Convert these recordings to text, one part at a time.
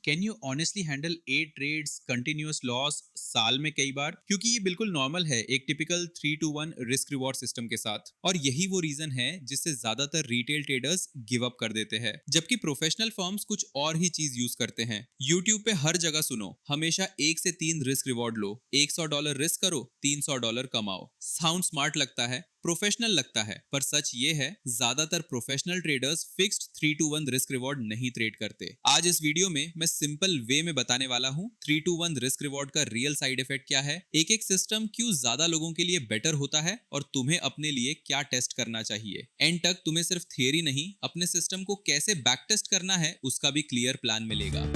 Can you honestly handle 8 trades continuous loss साल में कई बार? क्योंकि ये बिल्कुल नॉर्मल है एक typical 3 to 1 risk reward system के साथ। और यही वो रीजन है जिससे ज्यादातर रिटेल ट्रेडर्स गिव अप कर देते हैं, जबकि प्रोफेशनल फर्म्स कुछ और ही चीज यूज करते हैं। यूट्यूब पे हर जगह सुनो हमेशा 1 से 3 रिस्क रिवॉर्ड लो, $100 रिस्क करो, $300 कमाओ। साउंड स्मार्ट लगता है, प्रोफेशनल लगता है, पर सच ये है ज्यादातर professional traders fixed 3 to 1 risk reward नहीं ट्रेड करते। आज इस वीडियो में मैं सिंपल वे में बताने वाला हूँ 3 to 1 रिस्क रिवॉर्ड का रियल साइड इफेक्ट क्या है, एक एक सिस्टम क्यों ज्यादा लोगों के लिए बेटर होता है और तुम्हें अपने लिए क्या टेस्ट करना चाहिए। एंड तक तुम्हें सिर्फ थियरी नहीं, अपने सिस्टम को कैसे बैक टेस्ट करना है उसका भी क्लियर प्लान मिलेगा।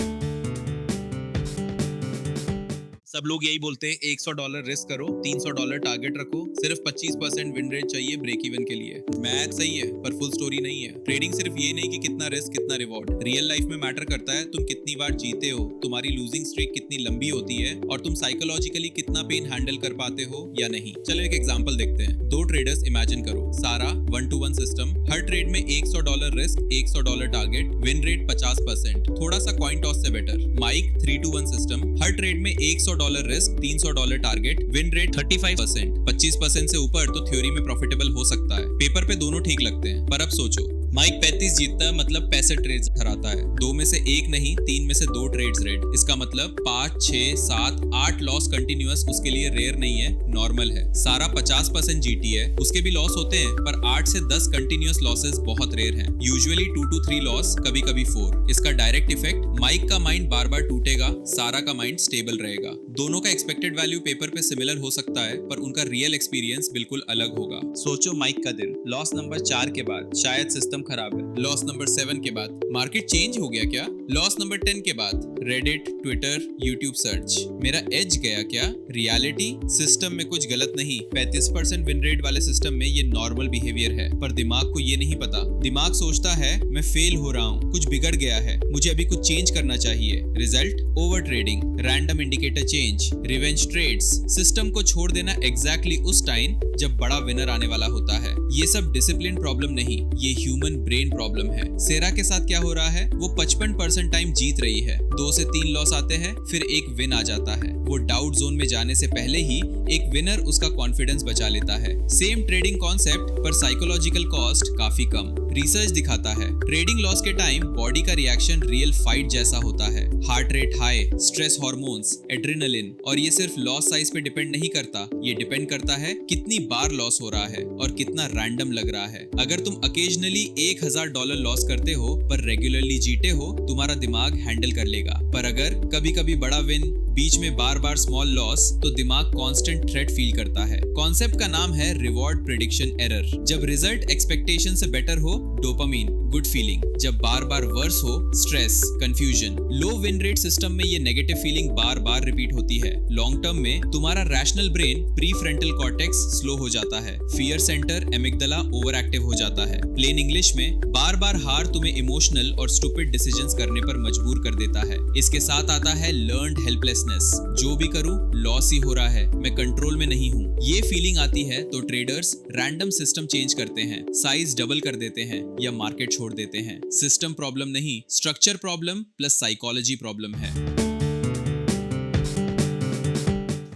सब लोग यही बोलते हैं $100 रिस्क करो, $300 टारगेट रखो, सिर्फ 25% विन रेट चाहिए ब्रेक इवन के लिए। मैथ सही है पर फुल स्टोरी नहीं है। ट्रेडिंग सिर्फ ये नहीं कि कितना रिस्क कितना रिवॉर्ड, रियल लाइफ में मैटर करता है तुम कितनी बार जीते हो, तुम्हारी लूजिंग स्ट्रीक कितनी लंबी होती है और तुम साइकोलॉजिकली कितना पेन हैंडल कर पाते हो या नहीं। चलो एक एग्जांपल देखते हैं। 2 ट्रेडर्स इमेजिन करो, सारा 1 to 1 सिस्टम, हर ट्रेड में $100 रिस्क, $100 टारगेट, विन रेट 50%, थोड़ा सा कॉइन टॉस से बेटर। माइक 3 to 1 सिस्टम, हर ट्रेड में $100 रिस्क, $300 टारगेट, विन रेट 35%, 25% से ऊपर तो थ्योरी में प्रॉफिटेबल हो सकता है। पेपर पे दोनों ठीक लगते हैं, पर अब सोचो माइक 35 जीतता है मतलब 65 ट्रेड्स हराता है, 2 में से 1 नहीं 3 में से 2 ट्रेड्स रेड। इसका मतलब 5, 6, 7, 8 लॉस कंटिन्यूअस उसके लिए रेयर नहीं है, नॉर्मल है। सारा 50% जीटी है, उसके भी लॉस होते हैं पर 8 से 10 कंटिन्यूअस लॉसेस बहुत रेयर हैं, यूजुअली 2 to 3 लॉस, कभी कभी 4। इसका डायरेक्ट इफेक्ट, माइक का माइंड बार बार टूटेगा, सारा का माइंड स्टेबल रहेगा। दोनों का एक्सपेक्टेड वैल्यू पेपर पे सिमिलर हो सकता है पर उनका रियल एक्सपीरियंस बिल्कुल अलग होगा। सोचो माइक का दिन, लॉस नंबर 4 के बाद शायद सिस्टम खराब है, लॉस नंबर 7 के बाद मार्केट चेंज हो गया क्या, लॉस नंबर 10 के बाद रेडिट, ट्विटर, यूट्यूब सर्च, मेरा एज गया क्या। रियलिटी, सिस्टम में कुछ गलत नहीं, 35% विन रेट वाले सिस्टम में ये नॉर्मल बिहेवियर है, पर दिमाग को ये नहीं पता। दिमाग सोचता है मैं फेल हो रहा हूँ, कुछ बिगड़ गया है, मुझे अभी कुछ चेंज करना चाहिए। Result, over trading, random indicator change, revenge trades, system को छोड़ देना एग्जैक्टली उस टाइम जब बड़ा विनर आने वाला होता है। ये सब डिसिप्लिन प्रॉब्लम नहीं, ये ह्यूमन ब्रेन प्रॉब्लम है। सेरा के साथ क्या हो रहा है, वो 55% टाइम जीत रही है, 2 से 3 लॉस आते हैं, फिर एक विन आ जाता है। वो डाउट जोन में जाने से पहले ही एक विनर उसका कॉन्फिडेंस बचा लेता है। सेम ट्रेडिंग कॉन्सेप्ट पर साइकोलॉजिकल कॉस्ट काफी कम। रिसर्च दिखाता है ट्रेडिंग लॉस के टाइम बॉडी का रिएक्शन रियल फाइट जैसा होता है। Heart rate high, stress hormones, adrenaline, और ये सिर्फ लॉस साइज पे डिपेंड नहीं करता, ये डिपेंड करता है कितनी बार लॉस हो रहा है और कितना रैंडम लग रहा है। अगर तुम अकेजनली $1000 लॉस करते हो पर रेगुलरली जीते हो, तुम्हारा दिमाग हैंडल कर लेगा। पर अगर कभी कभी बड़ा विन, बीच में बार बार स्मॉल लॉस, तो दिमाग कांस्टेंट थ्रेट फील करता है। कॉन्सेप्ट का नाम है रिवॉर्ड प्रेडिक्शन एरर। जब रिजल्ट एक्सपेक्टेशन से बेटर हो, डोपामीन, गुड फीलिंग, जब बार बार वर्स हो, स्ट्रेस, कंफ्यूजन। लो विन रेट सिस्टम में ये नेगेटिव फीलिंग बार बार रिपीट होती है। लॉन्ग टर्म में तुम्हारा rational brain, pre frontal cortex slow हो जाता है, fear centre, amygdala over active हो जाता है। प्लेन इंग्लिश में बार बार हार तुम्हें इमोशनल और स्टूपिड डिसीजंस करने पर मजबूर कर देता है। इसके साथ आता है लर्न्ड हेल्पलेसनेस, जो भी करूं लॉस ही हो रहा है, मैं कंट्रोल में नहीं हूं। ये फीलिंग आती है तो ट्रेडर्स रैंडम सिस्टम चेंज करते हैं, साइज डबल कर देते हैं या मार्केट छोड़ देते हैं। सिस्टम प्रॉब्लम नहीं, structure problem plus psychology problem है।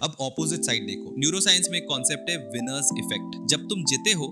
अब ऑपोजिट साइड देखो, न्यूरोसाइंस में एक कॉन्सेप्ट है विनर्स इफेक्ट। जब तुम जीते हो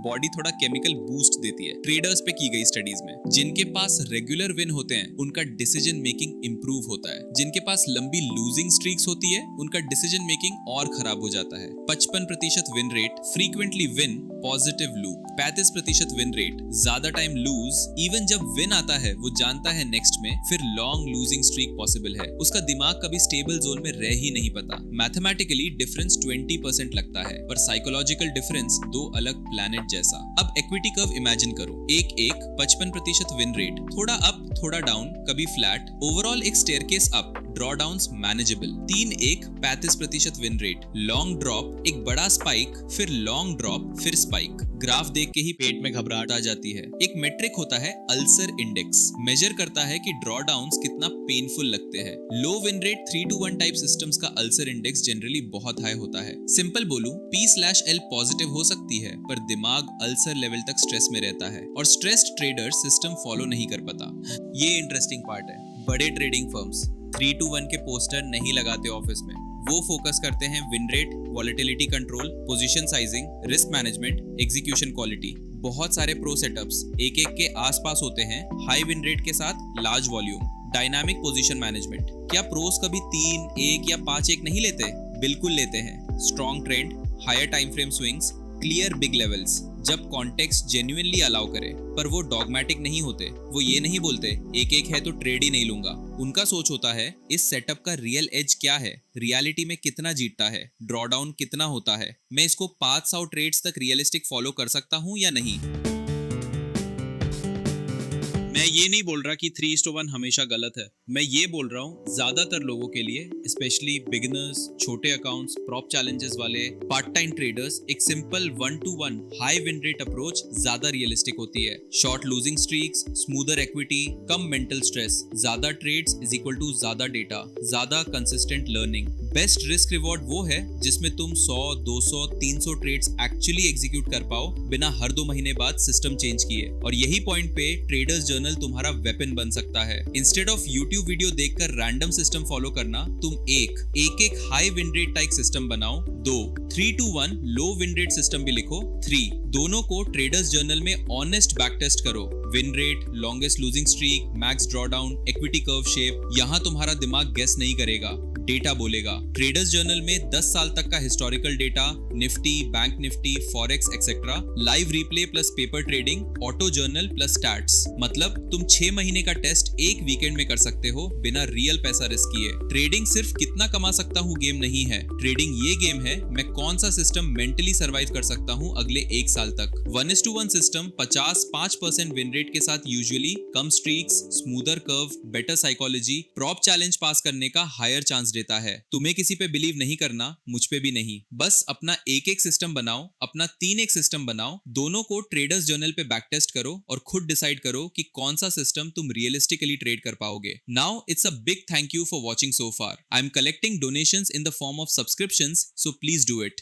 बॉडी थोड़ा केमिकल बूस्ट देती है। ट्रेडर्स पे की गई स्टडीज में जिनके पास रेगुलर विन होते हैं उनका डिसीजन मेकिंग इंप्रूव होता है, जिनके पास लंबी लूजिंग स्ट्रीक्स होती है उनका डिसीजन मेकिंग और खराब हो जाता है। 55% win rate, frequently win, positive loop. 35% win rate, ज्यादा टाइम लूज, इवन जब विन आता है वो जानता है नेक्स्ट में फिर लॉन्ग लूजिंग स्ट्रीक पॉसिबल है। उसका दिमाग कभी स्टेबल जोन में रह ही नहीं पाता। मैथमेटिकली डिफरेंस 20% लगता है पर साइकोलॉजिकल डिफरेंस 2 अलग प्लैनेट जैसा। अब इक्विटी कर्व इमेजिन करो, एक 55% विन रेट, थोड़ा अप थोड़ा डाउन, कभी फ्लैट, ओवरऑल एक staircase up, drawdowns manageable. 3-1 35% win rate, long drop, एक बड़ा स्पाइक, फिर लॉन्ग ड्रॉप, फिर स्पाइक। ग्राफ देख के ही पेट में घबराहट आ जाती है। एक मेट्रिक होता है अल्सर इंडेक्स, मेजर करता है कि ड्रॉडाउन्स कितना पेनफुल लगते हैं। लो विन रेट 3-1 टाइप सिस्टम्स का अल्सर इंडेक्स जनरली बहुत हाई होता है। सिंपल बोलूं, P/L पॉजिटिव हो सकती है पर दिमाग अल्सर लेवल तक स्ट्रेस में रहता है और स्ट्रेस्ड ट्रेडर सिस्टम फॉलो नहीं कर पाता। ये इंटरेस्टिंग पार्ट है। बड़े ट्रेडिंग फर्म्स 3-1 के पोस्टर नहीं लगाते ऑफिस में, वो फोकस करते हैं win rate, volatility control, position sizing, risk management, execution quality. बहुत सारे प्रो सेटअप्स एक एक के आसपास होते हैं, हाई विन रेट के साथ large volume, dynamic position management. क्या प्रोस कभी 3, 1 या 5 एक नहीं लेते? बिल्कुल लेते हैं। Strong trend, higher time frame swings, clear big levels, जब कॉन्टेक्स्ट जेन्युइनली अलाउ करे। पर वो डॉगमेटिक नहीं होते, वो ये नहीं बोलते एक एक है तो ट्रेड ही नहीं लूंगा। उनका सोच होता है इस सेटअप का रियल एज क्या है, रियलिटी में कितना जीतता है, ड्रॉडाउन कितना होता है, मैं इसको 500 ट्रेड्स तक रियलिस्टिक फॉलो कर सकता हूँ या नहीं। मैं ये नहीं बोल रहा कि 3:1 हमेशा गलत है, मैं ये बोल रहा हूँ ज्यादातर लोगों के लिए, स्पेशली बिगिनर्स, छोटे अकाउंट्स, प्रॉप चैलेंजेस वाले, पार्ट टाइम ट्रेडर्स, एक simple 1-1 high win rate approach ज्यादा रियलिस्टिक होती है। Short losing streaks, smoother equity, कम मेंटल स्ट्रेस, ज्यादा ट्रेड्स इज इक्वल टू ज्यादा डेटा, ज्यादा consistent learning. Best risk reward वो है जिसमें तुम 100, 200, 300 ट्रेड्स एक्चुअली एग्जीक्यूट कर पाओ बिना हर 2 महीने बाद सिस्टम चेंज किए। और यही पॉइंट पे ट्रेडर्स जर्नल तुम्हारा वेपन बन सकता है। इंस्टेड ऑफ यूट्यूब वीडियो देखकर रैंडम सिस्टम फॉलो करना, तुम एक high win rate type system बनाओ। 2 3-1 लो विन रेट सिस्टम भी लिखो। 3 दोनों को ट्रेडर्स जर्नल में ऑनेस्ट बैक टेस्ट करो। Win rate, longest losing streak, max drawdown, equity curve shape. यहाँ तुम्हारा दिमाग गेस नहीं करेगा, डेटा बोलेगा। ट्रेडर्स जर्नल में 10 साल तक का historical data, Nifty, bank Nifty, forex etcetera, live replay plus paper trading, auto journal plus stats. मतलब तुम 6 महीने का टेस्ट एक वीकेंड में कर सकते हो बिना रियल पैसा रिस्क किए। ट्रेडिंग सिर्फ कितना कमा सकता हूँ गेम नहीं है, ट्रेडिंग ये गेम है मैं कौन सा सिस्टम मेंटली सर्वाइव कर सकता हूँ अगले 1 साल तक। 1:1 सिस्टम 55% विन रेट के साथ यूजुअली कम streaks, smoother curve, better psychology, prop challenge pass करने का हायर चांस देता है। तुम्हें किसी पे बिलीव नहीं करना, मुझ पे भी नहीं। बस अपना एक सिस्टम बनाओ, अपना 3 सिस्टम बनाओ, दोनों को ट्रेडर्स जर्नल पे बैक टेस्ट करो और खुद डिसाइड करो कि कौन सा सिस्टम तुम रियलिस्टिकली ट्रेड कर पाओगे। Now it's a big thank you for watching so far. I am collecting donations in the form of subscriptions, so please do it.